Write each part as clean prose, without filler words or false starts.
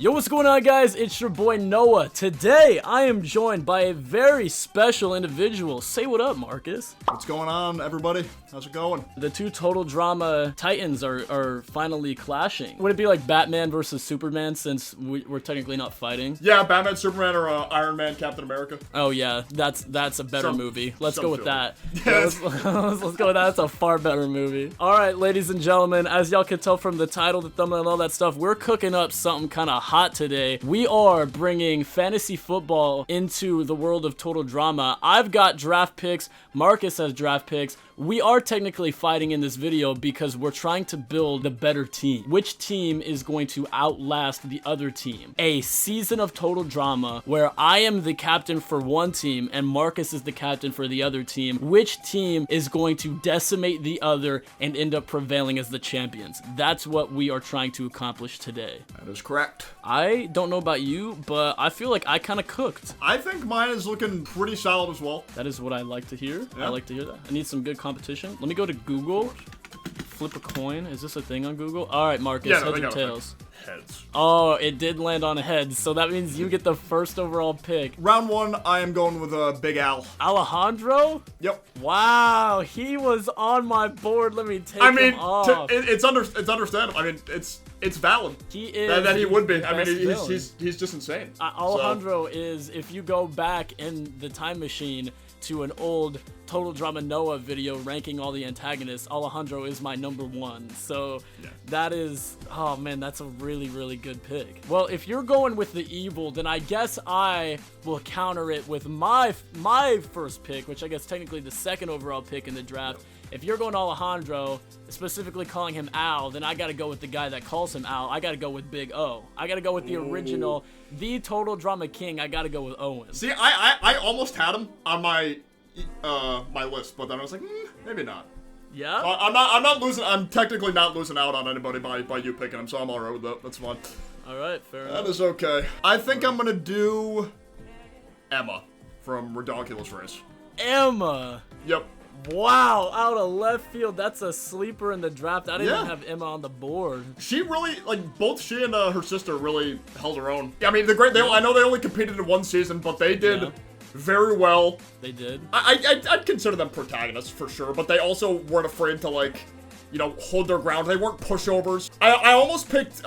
Yo, what's going on, guys? It's your boy Noah. Today, I am joined by a very special individual. Say what up, Marcus. What's going on, everybody? How's it going? The two total drama titans are finally clashing. Would it be like Batman versus Superman, since we're technically not fighting? Yeah, Batman, Superman, or Iron Man, Captain America. Oh yeah, that's a better movie. Let's go with that. Yes. Let's go with that. That's a far better movie. All right, ladies and gentlemen, as y'all can tell from the title, the thumbnail, and all that stuff, we're cooking up something kind of hot today. We are bringing fantasy football into the world of total drama. I've got draft picks. Marcus has draft picks. We are technically fighting in this video because we're trying to build a better team. Which team is going to outlast the other team? A season of total drama where I am the captain for one team and Marcus is the captain for the other team. Which team is going to decimate the other and end up prevailing as the champions? That's what we are trying to accomplish today. That is correct. I don't know about you, but I feel like I kind of cooked. I think mine is looking pretty solid as well. That is what I like to hear. Yeah. I like to hear that. I need some good competition. Let me go to Google. Flip a coin. Is this a thing on Google? All right, Marcus, Yeah, heads or tails? Heads. Oh, it did land on heads, so that means you get the first overall pick. Round one, I am going with Big Al. Alejandro? Yep. Wow, he was on my board. Let me take him off. It's understandable. I mean, it's valid. He is that he would be. the I mean, best villain. he's just insane. Alejandro is, if you go back in the time machine to an old Total Drama Noah video ranking all the antagonists, Alejandro is my #1. So yeah. That is, oh man, that's a really, really good pick. Well, if you're going with the evil, then I guess I will counter it with my first pick, which I guess technically the second overall pick in the draft. If you're going Alejandro, specifically calling him Al, then I gotta go with the guy that calls him Al. I gotta go with Big O. I gotta go with the original, the Total Drama King. I gotta go with Owen. See, I almost had him on my my list, but then I was like, maybe not. Yeah. I'm not losing. I'm technically not losing out on anybody by you picking him, so I'm alright with that. That's fine. All right, fair enough. That is okay. I think I'm gonna do Emma from Ridiculous Race. Emma. Yep. Wow, out of left field. That's a sleeper in the draft. I didn't Yeah. even have Emma on the board. She really, like, both she and her sister really held her own. I mean, I know they only competed in one season, but they did very well. They did. I'd consider them protagonists for sure, but they also weren't afraid to, like, you know, hold their ground. They weren't pushovers. I almost picked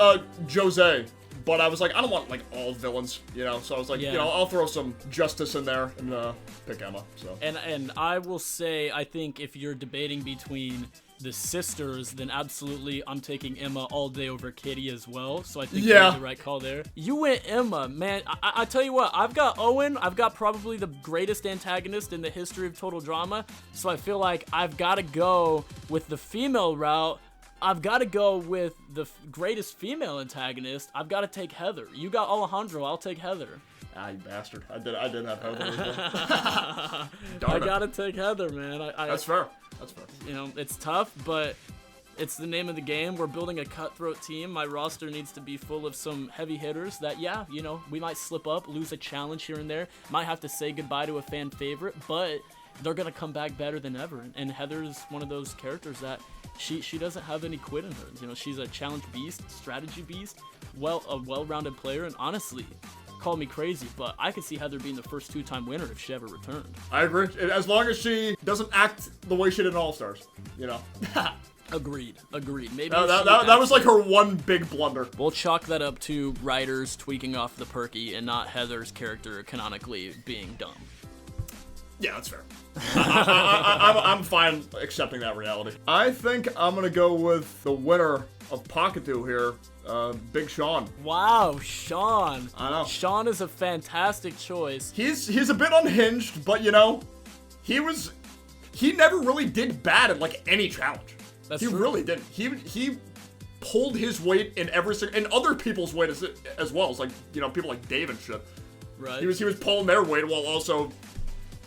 Jose, but I was like, I don't want, like, all villains, you know? So I was like, you know, I'll throw some justice in there and pick Emma, so. And I will say, I think if you're debating between the sisters, then absolutely I'm taking Emma all day over Kitty as well. So I think you made the right call there. You went Emma, man. I tell you what, I've got Owen. I've got probably the greatest antagonist in the history of total drama. So I feel like I've got to go with the female route. I've got to go with the greatest female antagonist. I've got to take Heather. You got Alejandro. I'll take Heather. Ah, you bastard. I did have Heather. I got to take Heather, man. That's fair. That's fair. You know, it's tough, but it's the name of the game. We're building a cutthroat team. My roster needs to be full of some heavy hitters that, yeah, you know, we might slip up, lose a challenge here and there. Might have to say goodbye to a fan favorite, but they're going to come back better than ever. And Heather's one of those characters that she doesn't have any quit in her. You know, she's a challenge beast, strategy beast, a well-rounded player, and honestly, call me crazy, but I could see Heather being the first two-time winner if she ever returned. I agree. As long as she doesn't act the way she did in All-Stars, you know. Agreed. Maybe that was like her one big blunder. We'll chalk that up to writers tweaking off the perky and not Heather's character canonically being dumb. Yeah, that's fair. I'm fine accepting that reality. I think I'm gonna go with the winner of Pocketoo here, Big Sean. Wow, Sean. I know. Sean is a fantastic choice. He's a bit unhinged, but you know, he never really did bad in like any challenge. That's he true. really didn't. He pulled his weight in and other people's weight as well. It's like, you know, people like Dave and shit. Right. He was pulling their weight while also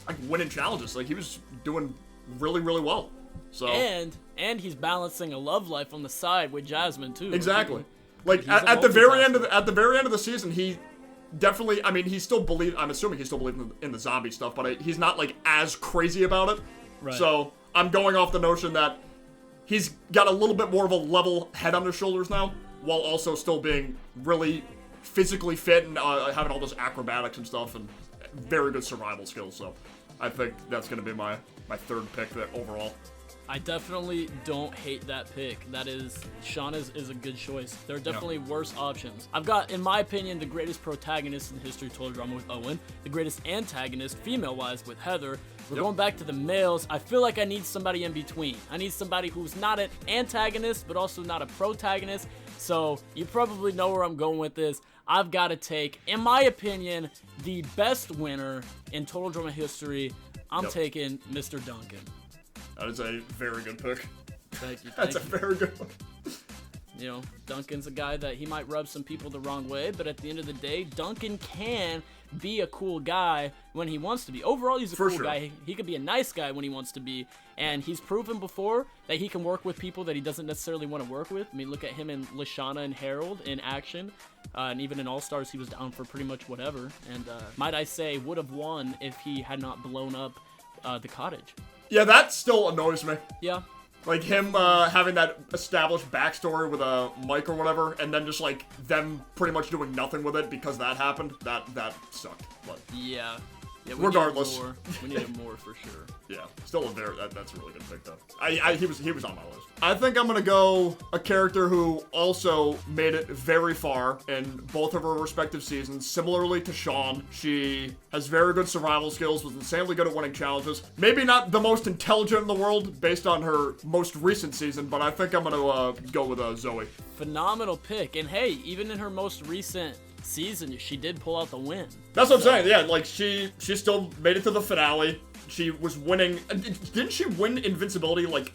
like winning challenges. Like he was doing really, really well. So and he's balancing a love life on the side with Jasmine too. Exactly. Like at the very end of the season, he definitely. I mean, I'm assuming he still believes in the zombie stuff, but he's not like as crazy about it. Right. So I'm going off the notion that he's got a little bit more of a level head on his shoulders now, while also still being really physically fit and having all those acrobatics and stuff, and very good survival skills. So I think that's gonna be my third pick there overall. I definitely don't hate that pick. That is, Sean is a good choice. There are definitely worse options. I've got, in my opinion, the greatest protagonist in history of total drama with Owen, the greatest antagonist, female-wise, with Heather. We're going back to the males. I feel like I need somebody in between. I need somebody who's not an antagonist, but also not a protagonist. So you probably know where I'm going with this. I've got to take, in my opinion, the best winner in total drama history. I'm taking Mr. Duncan. That is a very good pick. Thank you. That's a very good one. You know, Duncan's a guy that he might rub some people the wrong way, but at the end of the day, Duncan can be a cool guy when he wants to be. Overall, he's a cool guy. He could be a nice guy when he wants to be, and he's proven before that he can work with people that he doesn't necessarily want to work with. I mean, look at him and Lashana and Harold in action, and even in All-Stars, he was down for pretty much whatever, and might I say, would have won if he had not blown up the cottage. Yeah, that still annoys me. Yeah. Like him having that established backstory with a mic or whatever, and then just like them pretty much doing nothing with it because that happened. That sucked. But yeah, regardless, we needed more for sure. Yeah, still that's a really good pick though. He was on my list. I think I'm gonna go a character who also made it very far in both of her respective seasons. Similarly to Sean, she has very good survival skills, was insanely good at winning challenges. Maybe not the most intelligent in the world based on her most recent season, but I think I'm gonna go with ZOEY. Phenomenal pick, and hey, even in her most recent season, she did pull out the win. That's what I'm saying. Yeah, like she still made it to the finale. She was winning. Didn't she win invincibility like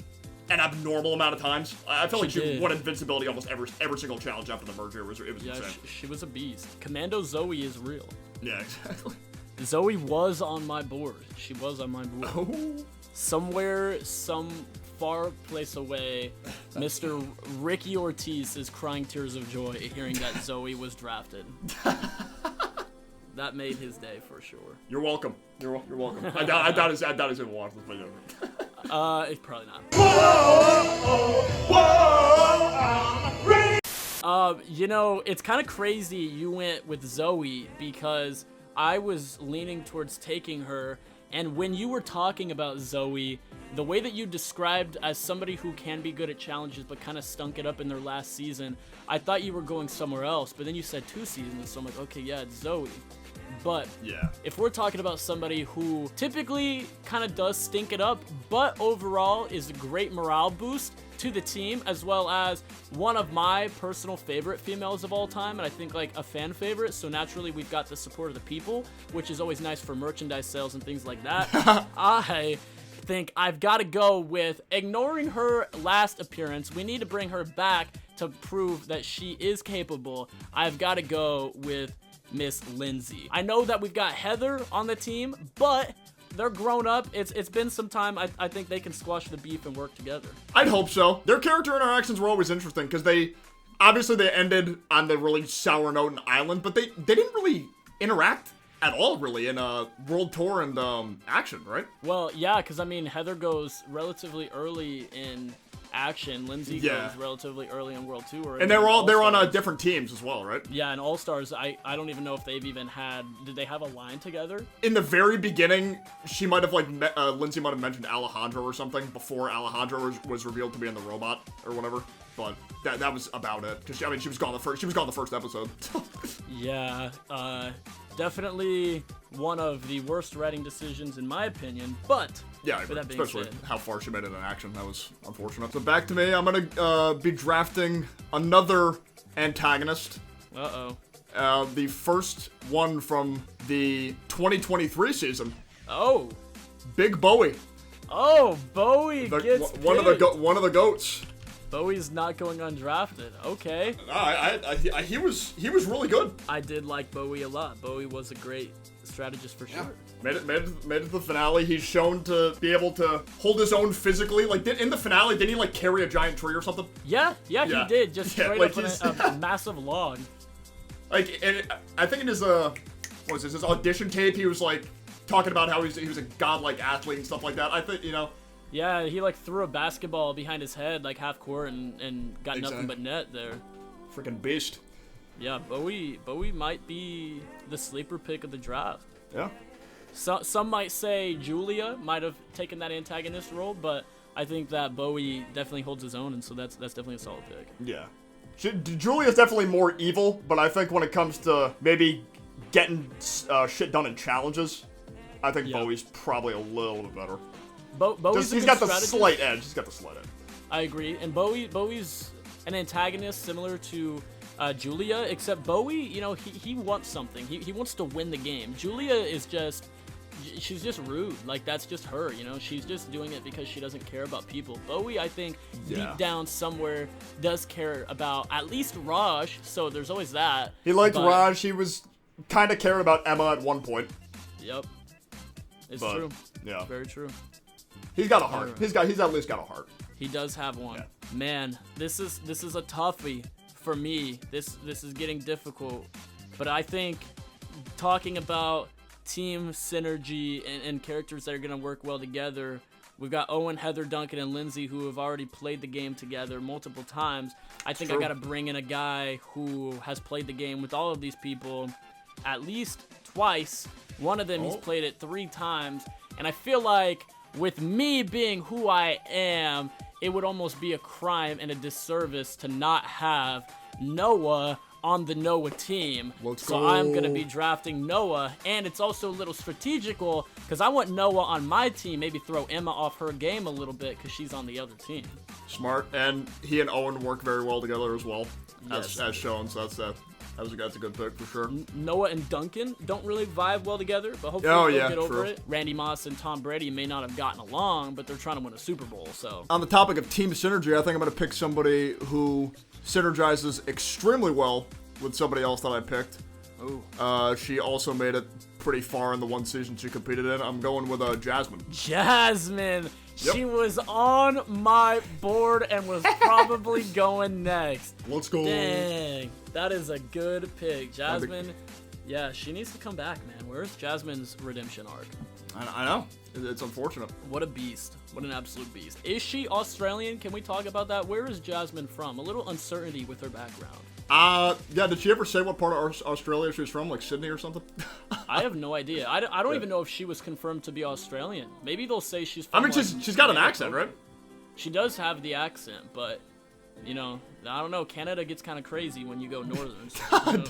an abnormal amount of times? I feel like she won invincibility almost every single challenge after the merger. It was insane. She was a beast. Commando ZOEY is real. Yeah, exactly. ZOEY was on my board. She was on my board. Oh. Somewhere, some far place away, Mr. Ricky Ortiz is crying tears of joy hearing that ZOEY was drafted. That made his day for sure. You're welcome. You're welcome. I doubt he's gonna watch this video. It's probably not. You know, it's kind of crazy you went with ZOEY because I was leaning towards taking her, and when you were talking about ZOEY, the way that you described as somebody who can be good at challenges but kind of stunk it up in their last season, I thought you were going somewhere else, but then you said 2 seasons, so I'm like, okay, yeah, it's ZOEY. But yeah, if we're talking about somebody who typically kind of does stink it up, but overall is a great morale boost to the team, as well as one of my personal favorite females of all time, and I think like a fan favorite, so naturally we've got the support of the people, which is always nice for merchandise sales and things like that. I think I've got to go with, ignoring her last appearance, we need to bring her back to prove that she is capable. I've got to go with Miss Lindsay. I know that we've got Heather on the team, but they're grown up. It's been some time. I think they can squash the beef and work together. I'd hope so. Their character interactions were always interesting because they ended on the really sour note in Island, but they didn't really interact at all, really, in World Tour and Action, right? Well, yeah, because I mean, Heather goes relatively early in Action. Lindsay goes relatively early in World Tour. And they're on different teams as well, right? Yeah, and All-Stars, I don't even know if they've even had, did they have a line together? In the very beginning, she might have Lindsay might have mentioned Alejandro or something before Alejandro was revealed to be in the robot or whatever. But that was about it. Because I mean, she was gone the first episode. Yeah, definitely one of the worst writing decisions in my opinion, but yeah, especially how far she made it in Action. That was unfortunate. So back to me. I'm gonna be drafting another antagonist. The first one from the 2023 season. Oh, Big Bowie. Oh, Bowie gets one of the goats. Bowie's not going undrafted. Okay. He was really good. I did like Bowie a lot. Bowie was a great strategist for sure. Made it to the finale. He's shown to be able to hold his own physically. Like in the finale, didn't he like carry a giant tree or something? Yeah, he did. Just straight like up a massive log. Like, and I think in his his audition tape, he was like talking about how he was a godlike athlete and stuff like that. I think, you know. Yeah, he like threw a basketball behind his head like half court and got nothing but net there. Freaking beast. Yeah, Bowie might be the sleeper pick of the draft. Yeah. So, some might say Julia might have taken that antagonist role, but I think that Bowie definitely holds his own, and so that's definitely a solid pick. Yeah. Julia's definitely more evil, but I think when it comes to maybe getting shit done in challenges, I think Bowie's probably a little bit better. Bowie's he's got the slight edge. He's got the slight edge. I agree. And Bowie's an antagonist similar to Julia, except Bowie, you know, he wants something. He wants to win the game. Julia is she's just rude. Like, that's just her, you know? She's just doing it because she doesn't care about people. Bowie, I think, deep down somewhere does care about at least Raj, so there's always that. He liked Raj. He was kind of caring about Emma at one point. Yep. It's true. Yeah. Very true. He's got a heart. He's at least got a heart. He does have one. Yeah. Man, this is a toughie for me. This is getting difficult. But I think talking about team synergy and characters that are going to work well together, we've got Owen, Heather, Duncan, and Lindsay who have already played the game together multiple times. I think I got to bring in a guy who has played the game with all of these people at least twice. One of them he's played it 3 times. And I feel like with me being who I am, it would almost be a crime and a disservice to not have Noah on the Noah team. So I'm going to be drafting Noah, and it's also a little strategical because I want Noah on my team, maybe throw Emma off her game a little bit because she's on the other team. Smart, and he and Owen work very well together as well, Yes. as shown, so that's a good pick for sure. Noah and Duncan don't really vibe well together, but hopefully they'll get over it. Randy Moss and Tom Brady may not have gotten along, but they're trying to win a Super Bowl, so. On the topic of team synergy, I think I'm going to pick somebody who synergizes extremely well with somebody else that I picked. Ooh. She also made it pretty far in the one season she competed in. I'm going with Jasmine. Jasmine! Yep. She was on my board and was probably going next. Let's go. Dang. That is a good pick. Jasmine, yeah, she needs to come back, man. Where's Jasmine's redemption arc? I know. It's unfortunate. What a beast. What an absolute beast. Is she Australian? Can we talk about that? Where is Jasmine from? A little uncertainty with her background. Yeah, did she ever say what part of Australia she was from? Like Sydney or something? I have no idea. I don't even know if she was confirmed to be Australian. Maybe they'll say she's from, I mean, she's got an accent, right? She does have the accent, but, you know, I don't know. Canada gets kind of crazy when you go northern. So,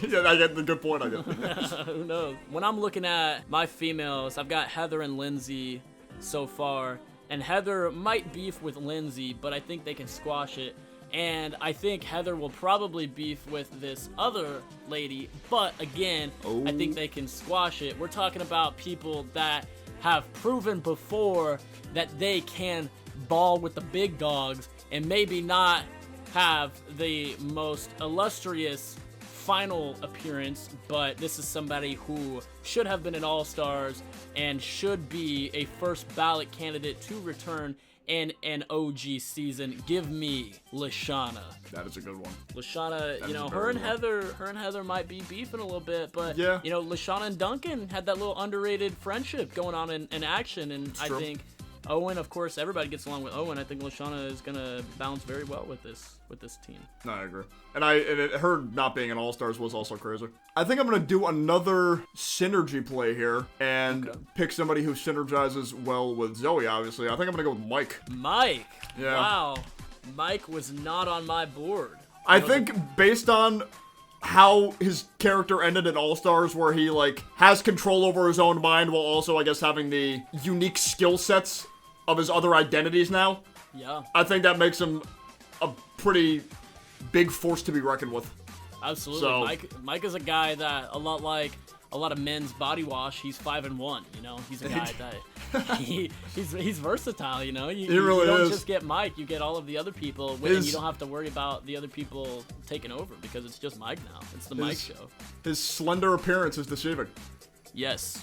yeah, I get the good point, I guess. Who knows? When I'm looking at my females, I've got Heather and Lindsay so far. And Heather might beef with Lindsay, but I think they can squash it. And I think Heather will probably beef with this other lady, but again, I think they can squash it. We're talking about people that have proven before that they can ball with the big dogs and maybe not have the most illustrious final appearance, but this is somebody who should have been an All-Stars and should be a first ballot candidate to return in an OG season. Give me Lashana. That is a good one. Lashana, you know, her and Heather might be beefing a little bit, but yeah, you know, Lashana and Duncan had that little underrated friendship going on in action, and I think Owen, of course, everybody gets along with Owen. I think Lashana is gonna balance very well with this team. No, I agree. And her not being an All-Stars was also crazy. I think I'm gonna do another synergy play here and pick somebody who synergizes well with ZOEY. Obviously, I think I'm gonna go with Mike. Mike. Yeah. Wow. Mike was not on my board. I think based on how his character ended in All-Stars, where he like has control over his own mind while also, I guess, having the unique skill sets of his other identities now. Yeah. I think that makes him a pretty big force to be reckoned with. Absolutely. So, Mike is a guy that, a lot like a lot of men's body wash, he's 5-1, you know? He's a guy that he's versatile, you know? You don't just get Mike, you get all of the other people, and you don't have to worry about the other people taking over because it's just Mike now. It's the Mike show. His slender appearance is deceiving. Yes.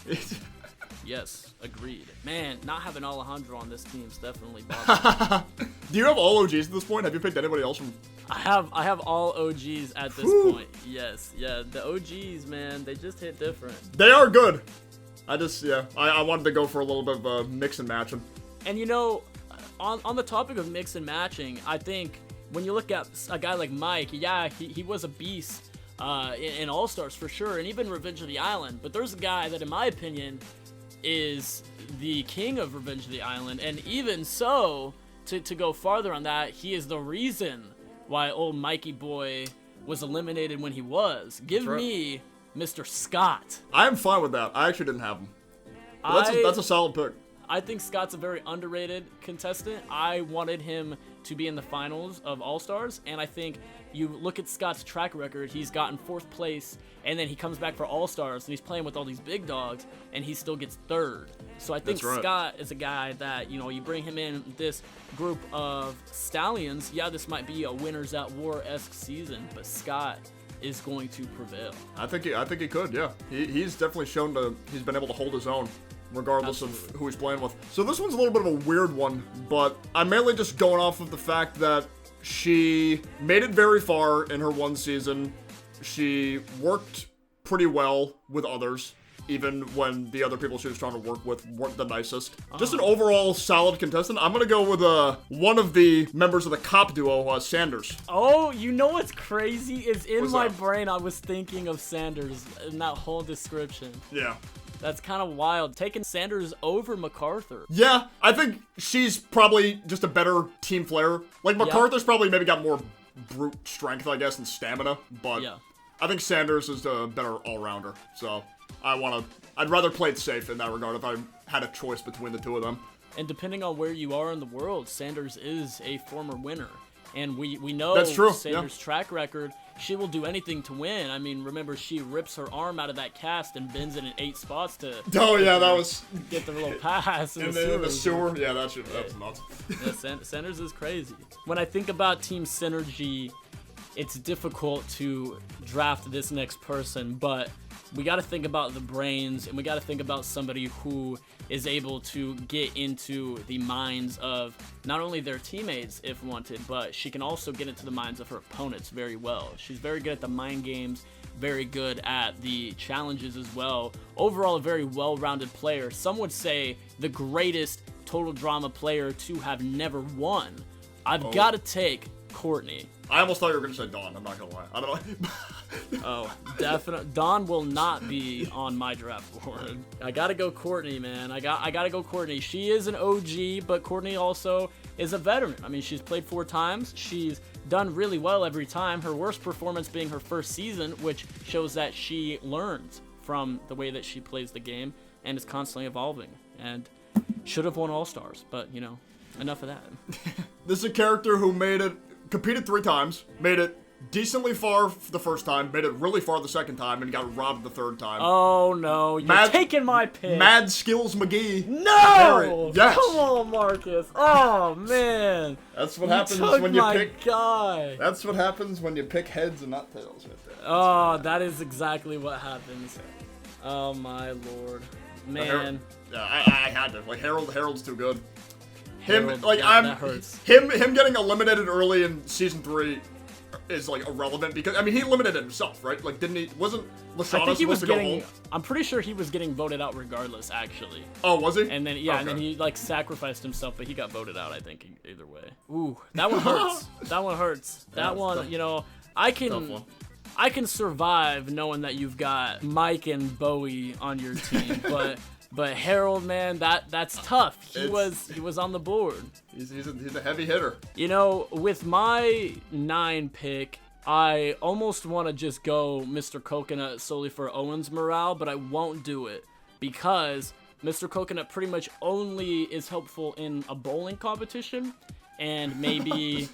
Yes, agreed. Man, not having Alejandro on this team's definitely bothering me. Do you have all OGs at this point? Have you picked anybody else from? I have all OGs at this point. Yes, yeah. The OGs, man, they just hit different. They are good. I wanted to go for a little bit of a mix and matching. And you know, on the topic of mix and matching, I think when you look at a guy like Mike, yeah, he was a beast in All-Stars for sure, and even Revenge of the Island. But there's a guy that, in my opinion, is the king of Revenge of the Island, and even so, to go farther on that, he is the reason why old Mikey boy was eliminated when he was. Give me Mr. Scott. I am fine with that. I actually didn't have him. That's a solid pick. I think Scott's a very underrated contestant. I wanted him to be in the finals of All-Stars, and I think you look at Scott's track record, he's gotten 4th place, and then he comes back for All-Stars, and he's playing with all these big dogs, and he still gets 3rd. So I think Scott is a guy that, you bring him in this group of stallions. Yeah, this might be a winners at war-esque season, but Scott is going to prevail. I think he could, yeah. He's definitely shown he's been able to hold his own, regardless of who he's playing with. So this one's a little bit of a weird one, but I'm mainly just going off of the fact that she made it very far in her one season. She worked pretty well with others, even when the other people she was trying to work with weren't the nicest. Just an overall solid contestant. I'm gonna go with one of the members of the cop duo, Sanders. Oh, you know what's crazy is in my brain I was thinking of Sanders in that whole description. Yeah. That's kind of wild. Taking Sanders over MacArthur. Yeah, I think she's probably just a better team player. Like, MacArthur's probably maybe got more brute strength, I guess, and stamina. But I think Sanders is a better all-rounder. So I'd rather play it safe in that regard if I had a choice between the two of them. And depending on where you are in the world, Sanders is a former winner. And we know that's true. Sanders' track record. She will do anything to win. I mean, remember, she rips her arm out of that cast and bends it in 8 spots to get the little pass in the sewer. Yeah, that's nuts. Yeah, Sanders is crazy. When I think about team synergy, it's difficult to draft this next person, but we got to think about the brains, and we got to think about somebody who is able to get into the minds of not only their teammates if wanted, but she can also get into the minds of her opponents very well. She's very good at the mind games, very good at the challenges as well. Overall, a very well-rounded player. Some would say the greatest total drama player to have never won. I've got to take Courtney. I almost thought you were going to say Dawn. I'm not going to lie. I don't know. Oh, definitely. Dawn will not be on my draft board. I got to go Courtney, man. I got to go Courtney. She is an OG, but Courtney also is a veteran. I mean, she's played 4 times. She's done really well every time. Her worst performance being her first season, which shows that she learns from the way that she plays the game and is constantly evolving. And should have won All-Stars, but, enough of that. This is a character who competed 3 times, made it decently far the first time, made it really far the second time, and got robbed the 3rd time. Oh, no. You're taking my pick. Mad Skills McGee. No! Yes! Come on, Marcus. Oh, man. That's what happens when you pick... guy. That's what happens when you pick heads and not tails. Oh, that is exactly what happens. Oh, my lord. Man. I had to. Like, Harold's too good. That hurts. Him getting eliminated early in season 3 is like irrelevant because he eliminated himself, right? Like, wasn't Lashana supposed to go home? I'm pretty sure he was getting voted out regardless, actually. Oh, was he? And then and then he sacrificed himself, but he got voted out, I think, either way. Ooh, that one hurts. That one hurts. That one, I can survive knowing that you've got Mike and Bowie on your team, but Harold, man, that's tough. He was on the board. He's a heavy hitter. With my 9 pick, I almost want to just go Mr. Coconut solely for Owen's morale, but I won't do it because Mr. Coconut pretty much only is helpful in a bowling competition and maybe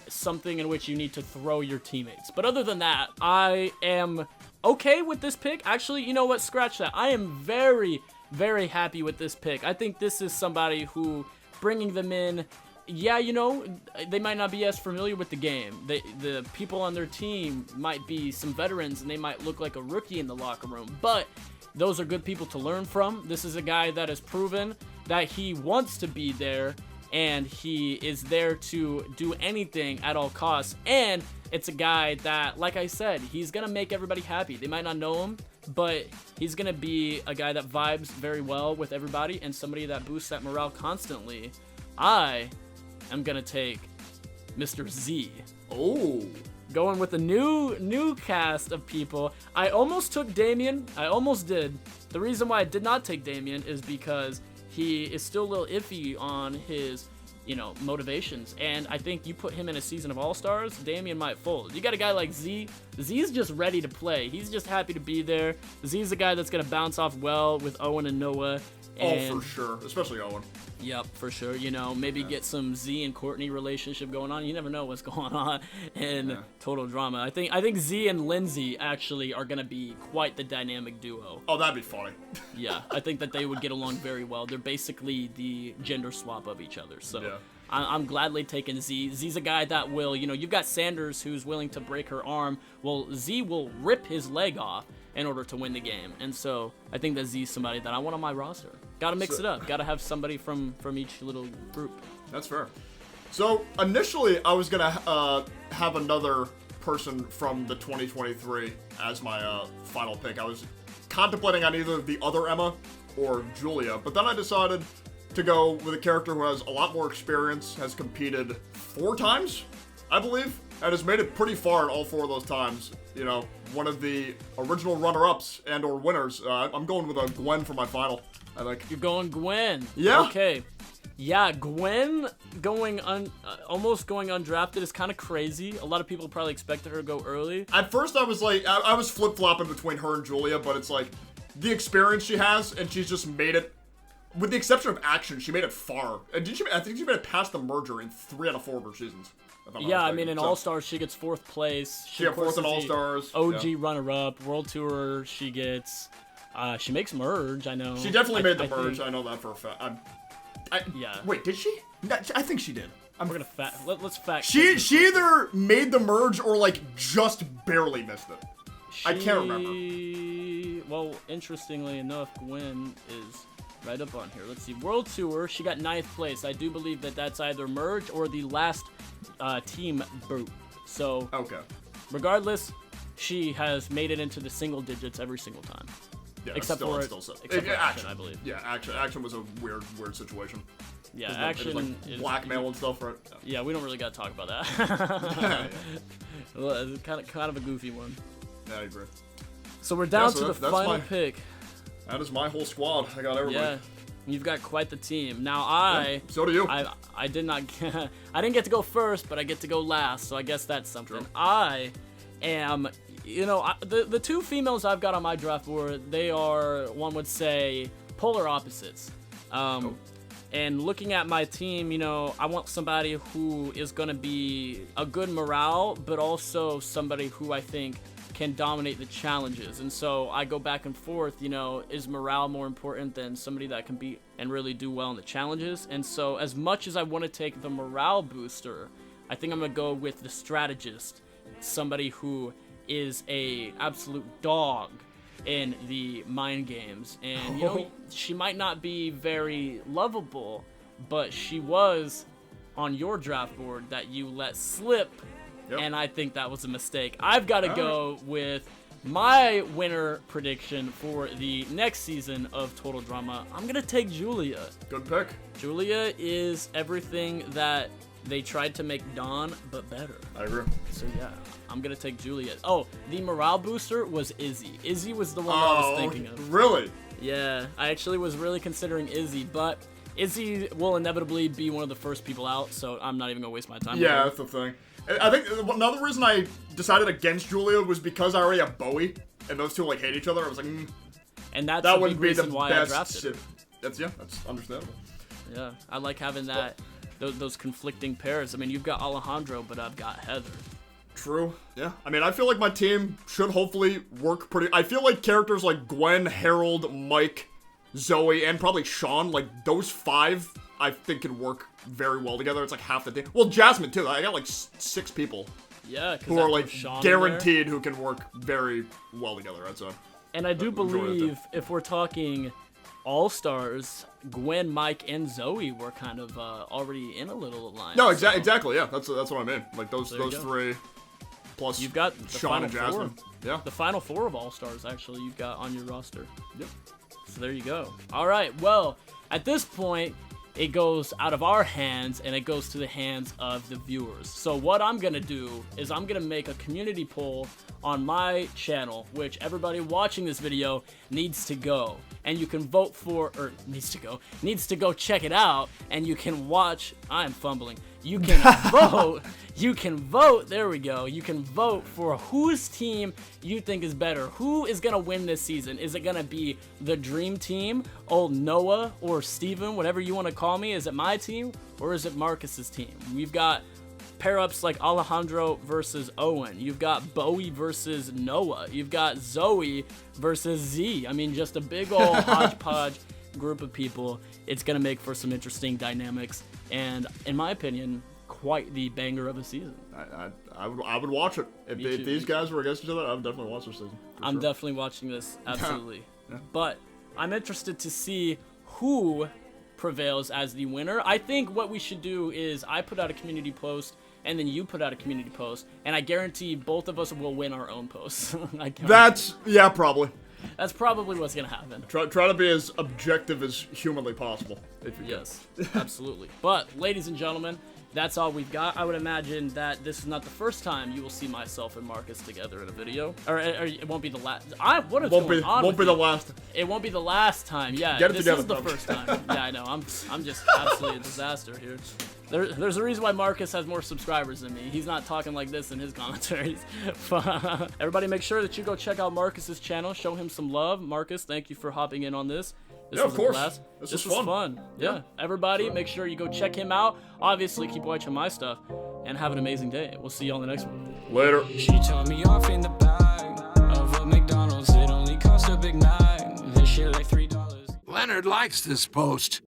something in which you need to throw your teammates. But other than that, I am okay with this pick. Actually, you know what? Scratch that. I am very, very happy with this pick. I think this is somebody who, bringing them in, they might not be as familiar with the game. The people on their team might be some veterans, and they might look like a rookie in the locker room, but those are good people to learn from. This is a guy that has proven that he wants to be there, and he is there to do anything at all costs, and it's a guy that, like I said, he's going to make everybody happy. They might not know him, but he's going to be a guy that vibes very well with everybody and somebody that boosts that morale constantly. I am going to take Mr. Z. Oh, going with a new cast of people. I almost took Damien. I almost did. The reason why I did not take Damien is because he is still a little iffy on his, motivations. And I think you put him in a season of All-Stars, Damien might fold. You got a guy like Z. Z's just ready to play. He's just happy to be there. Z's a guy that's going to bounce off well with Owen and Noah. Oh, for sure. Especially Owen. Yep, for sure. Maybe get some Z and Courtney relationship going on. You never know what's going on in Total Drama. I think Z and Lindsay actually are going to be quite the dynamic duo. Oh, that'd be funny. Yeah, I think that they would get along very well. They're basically the gender swap of each other. So yeah. I'm gladly taking Z. Z's a guy that will, you've got Sanders who's willing to break her arm. Well, Z will rip his leg off in order to win the game. And so I think that Z's somebody that I want on my roster. Gotta mix it up. Gotta have somebody from each little group. That's fair. So initially I was gonna have another person from the 2023 as my final pick. I was contemplating on either the other Emma or Julia, but then I decided to go with a character who has a lot more experience, has competed 4 times, I believe, and has made it pretty far in all 4 of those times. One of the original runner-ups and or winners. I'm going with a GWEN for my final, I think. You're going GWEN. Yeah. Okay. Yeah, GWEN almost going undrafted is kind of crazy. A lot of people probably expected her to go early. At first I was like, I was flip-flopping between her and Julia, but it's like, the experience she has, and she's just made it, with the exception of action, she made it far. And I think she made it past the merger in 3 out of 4 of her seasons. Yeah, I mean, in All-Stars, she gets 4th place. She got 4th in All-Stars. OG runner-up. World Tour, she gets... she makes merge, I know. She definitely made the merge. I know that for a fact. Yeah. Wait, did she? No, I think she did. We're gonna let's fact. She either made the merge or like just barely missed it. I can't remember. Well, interestingly enough, GWEN is right up on here. Let's see. World Tour, she got 9th place. I do believe that that's either merge or the last team boot. So, okay. Regardless, she has made it into the single digits every single time. Yeah, except for action, I believe. Yeah, action was a weird situation. Yeah, action is blackmail and stuff, right? Yeah, we don't really gotta talk about that. Well, it's kind of a goofy one. Yeah, I agree. So we're down to the final pick. That is my whole squad. I got everybody. Yeah, you've got quite the team. Now so do you. I did not. I didn't get to go first, but I get to go last. So I guess that's something. True. I am. The 2 females I've got on my draft board, they are, one would say, polar opposites. And looking at my team, I want somebody who is going to be a good morale, but also somebody who I think can dominate the challenges. And so I go back and forth, is morale more important than somebody that can beat and really do well in the challenges? And so as much as I want to take the morale booster, I think I'm going to go with the strategist, somebody who is a absolute dog in the mind games. And she might not be very lovable, but she was on your draft board that you let slip. Yep. And I think that was a mistake. I've got to go with my winner prediction for the next season of Total Drama. I'm gonna take Julia. Good pick. Julia is everything that they tried to make Dawn, but better. I agree. So yeah, I'm gonna take Julia. Oh, the morale booster was Izzy. Izzy was the one I was thinking of. Really? Yeah, I actually was really considering Izzy, but Izzy will inevitably be one of the first people out, so I'm not even gonna waste my time. Yeah, that's the thing. I think another reason I decided against Julia was because I already have Bowie, and those two hate each other. I was like, and that's that wouldn't be the why best. I drafted. That's understandable. Yeah, I like having that. Those conflicting pairs. I mean, you've got Alejandro, but I've got Heather. True. Yeah. I mean, I feel like my team should hopefully work pretty... I feel like characters like GWEN, Harold, Mike, ZOEY, and probably Sean, like, those 5, I think can work very well together. It's like half the team. Well, Jasmine, too. I got, like, 6 people. Yeah, who are, like, guaranteed who can work very well together, I'd say. And I do believe, if we're talking... All-Stars, GWEN, Mike, and ZOEY were kind of already in a little alliance. No, exactly, yeah. That's what I mean. Like, those 3, plus you've got Sean and Jasmine. 4. Yeah. The final 4 of All-Stars, actually, you've got on your roster. Yep. So there you go. All right, well, at this point, it goes out of our hands and it goes to the hands of the viewers. So what I'm gonna do is I'm gonna make a community poll on my channel, which everybody watching this video needs to go, and you can vote for, or needs to go check it out, and you can watch. I'm fumbling. You can vote, there we go. You can vote for whose team you think is better. Who is gonna win this season? Is it gonna be the dream team, old Noah or Steven, whatever you wanna call me? Is it my team, or is it Marcus's team? We've got pair-ups like Alejandro versus Owen. You've got Bowie versus Noah. You've got ZOEY versus Z. I mean, just a big old hodgepodge group of people. It's gonna make for some interesting dynamics, and in my opinion, quite the banger of a season. I would watch it. If these guys were against each other, I would definitely watch this season. I'm definitely watching this, absolutely. Yeah. But I'm interested to see who prevails as the winner. I think what we should do is I put out a community post, and then you put out a community post, and I guarantee both of us will win our own posts. Yeah, probably. That's probably what's gonna happen. Try to be as objective as humanly possible. If you yes, absolutely. But ladies and gentlemen, that's all we've got. I would imagine that this is not the first time you will see myself and Marcus together in a video, or it won't be the last. Won't be the last. It won't be the last time. Yeah, Get it this together, is the first time. Yeah, I know. I'm just absolutely a disaster here. There's a reason why Marcus has more subscribers than me. He's not talking like this in his commentaries. Everybody make sure that you go check out Marcus's channel. Show him some love. Marcus, thank you for hopping in on this. Yeah, of course. This was fun. Yeah. Everybody, make sure you go check him out. Obviously, keep watching my stuff. And have an amazing day. We'll see you on the next one. Later. She told me off in the bag of a McDonald's. It only cost a big nine. This shit like $3. Leonard likes this post.